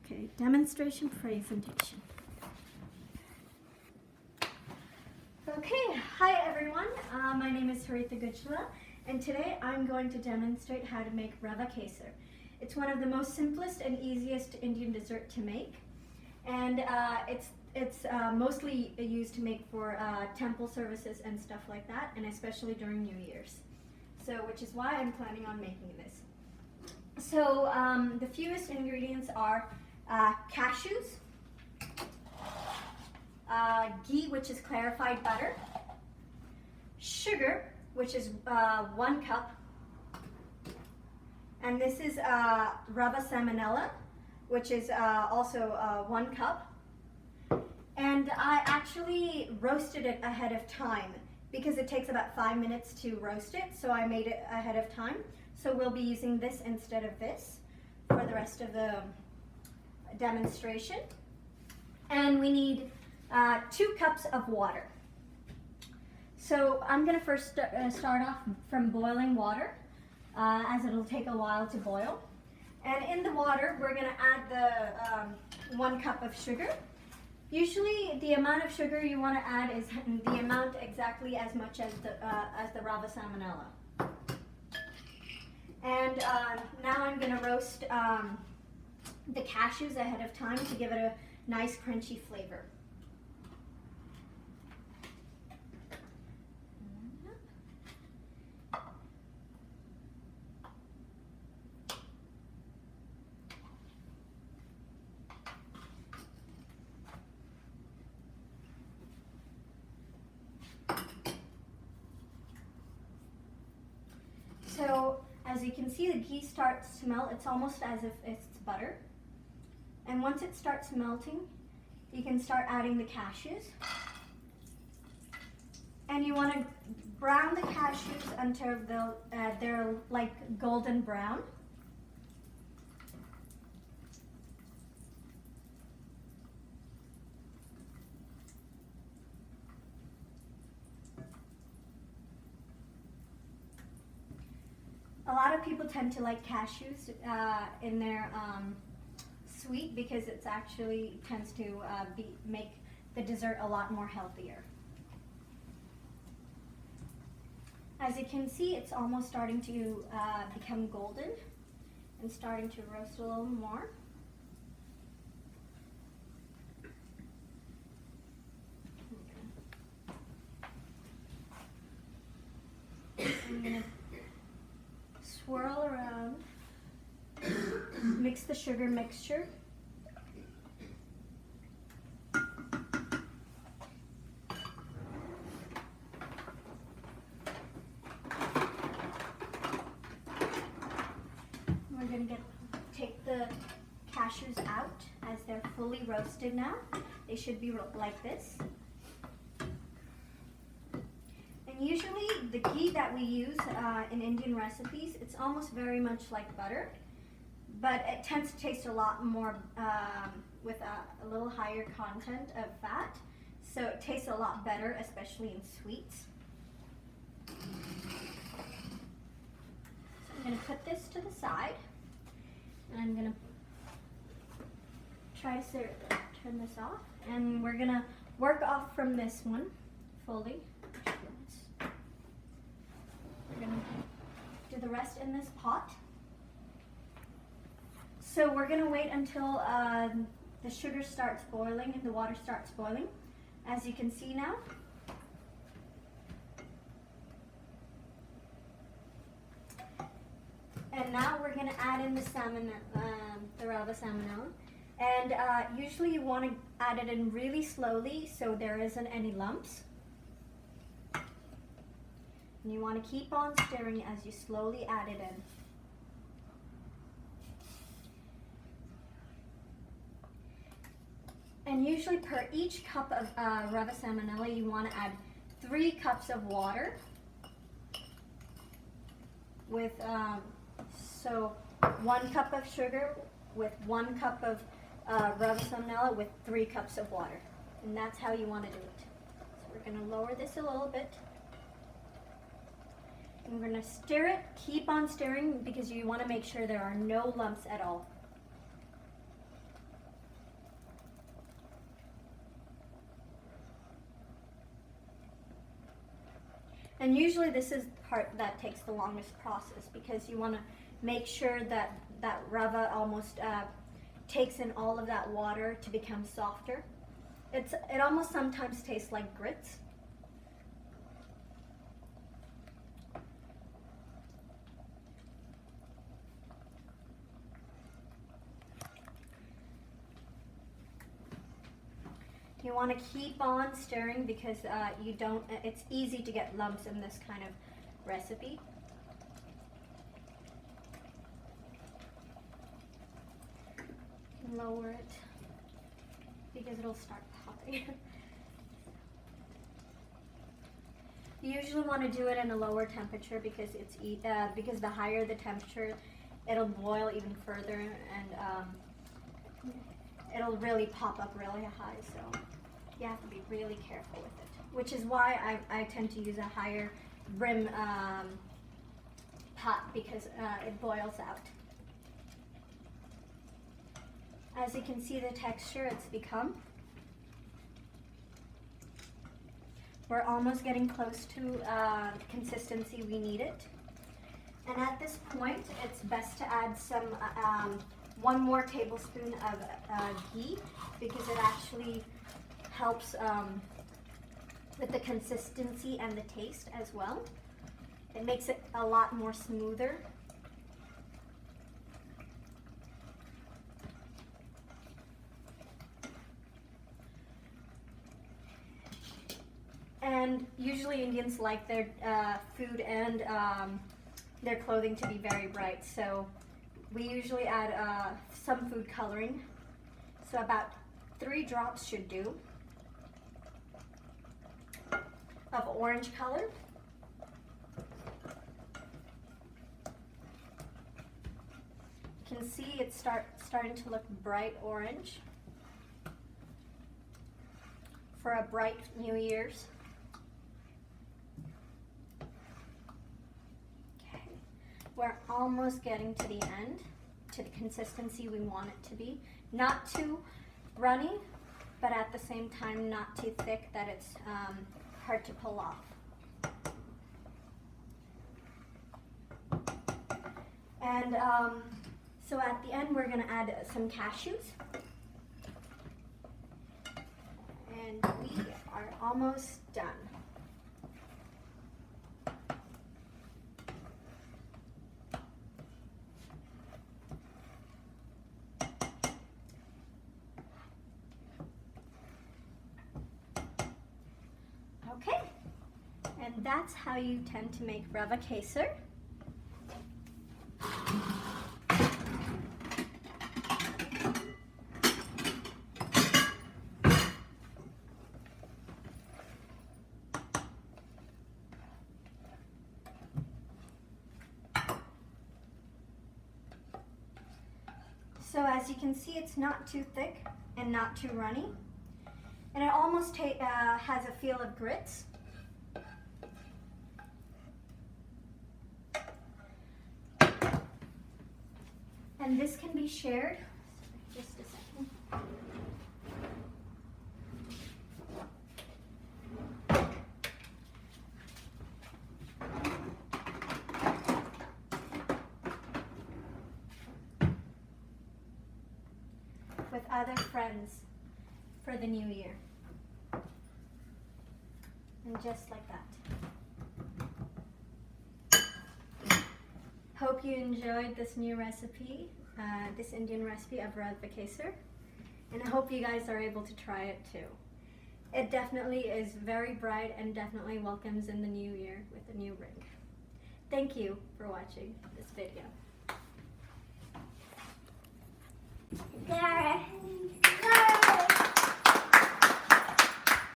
Okay, demonstration presentation. Okay, hi everyone. My name is Haritha Gujjula, and today I'm going to demonstrate how to make rava kesar. It's one of the most simplest and easiest Indian dessert to make, and it's mostly used to make for temple services and stuff like that, and especially during New Year's. So, which is why I'm planning on making this. So, the fewest ingredients are cashews, ghee, which is clarified butter, sugar, which is 1 cup, and this is rava salmonella, which is also 1 cup. And I actually roasted it ahead of time because it takes about 5 minutes to roast it, so I made it ahead of time. So we'll be using this instead of this for the rest of the demonstration. And we need 2 cups of water. So I'm going to first start off from boiling water, as it'll take a while to boil. And in the water, we're going to add the 1 cup of sugar. Usually, the amount of sugar you want to add is the amount exactly as much as the rava salmonella. And now I'm going to roast the cashews ahead of time to give it a nice crunchy flavor. So, as you can see, the ghee starts to melt. It's almost as if it's butter. And once it starts melting, you can start adding the cashews. And you want to brown the cashews until they're like golden brown. A lot of people tend to like cashews in their sweet because it's actually tends to make the dessert a lot more healthier. As you can see, it's almost starting to become golden and starting to roast a little more. I'm going to swirl around, mix the sugar mixture. We're going to take the cashews out as they're fully roasted now. They should be like this. And usually the ghee that we use in Indian recipes, it's almost very much like butter, but it tends to taste a lot more with a little higher content of fat, so it tastes a lot better, especially in sweets. So I'm going to put this to the side, and I'm going to try to turn this off, and we're going to work off from this one fully. We're going to do the rest in this pot. So we're going to wait until the sugar starts boiling and the water starts boiling, as you can see now. And now we're going to add in the rava salmonella. And usually you want to add it in really slowly so there isn't any lumps. And you want to keep on stirring as you slowly add it in. And usually per each cup of rava salmonella, you want to add 3 cups of water with, so 1 cup of sugar with 1 cup of rava salmonella with 3 cups of water. And that's how you want to do it. So we're going to lower this a little bit. And we're going to stir it, keep on stirring because you want to make sure there are no lumps at all. And usually this is the part that takes the longest process, because you want to make sure that that rava almost takes in all of that water to become softer. It almost sometimes tastes like grits. You want to keep on stirring, because it's easy to get lumps in this kind of recipe. Lower it because it'll start popping. You usually want to do it in a lower temperature, because because the higher the temperature, it'll boil even further, and it'll really pop up really high. So you have to be really careful with it, which is why I tend to use a higher rim pot, because it boils out. As you can see, the texture it's become. We're almost getting close to the consistency we need it. And at this point, it's best to add some 1 more tablespoon of ghee, because it actually helps with the consistency and the taste as well. It makes it a lot more smoother. And usually Indians like their food and their clothing to be very bright, so we usually add some food coloring. So about 3 drops should do of orange color. You can see it's starting to look bright orange for a bright New Year's. We're almost getting to the end, to the consistency we want it to be. Not too runny, but at the same time not too thick that it's hard to pull off. And so at the end we're going to add some cashews. And we are almost done. Okay, and that's how you tend to make rava kesar. So as you can see, it's not too thick and not too runny. And it almost has a feel of grits. And this can be shared. Just a second. With other friends for the new year. And just like that. Hope you enjoyed this new recipe, this Indian recipe of rava kesar, and I hope you guys are able to try it too. It definitely is very bright and definitely welcomes in the new year with a new ring. Thank you for watching this video.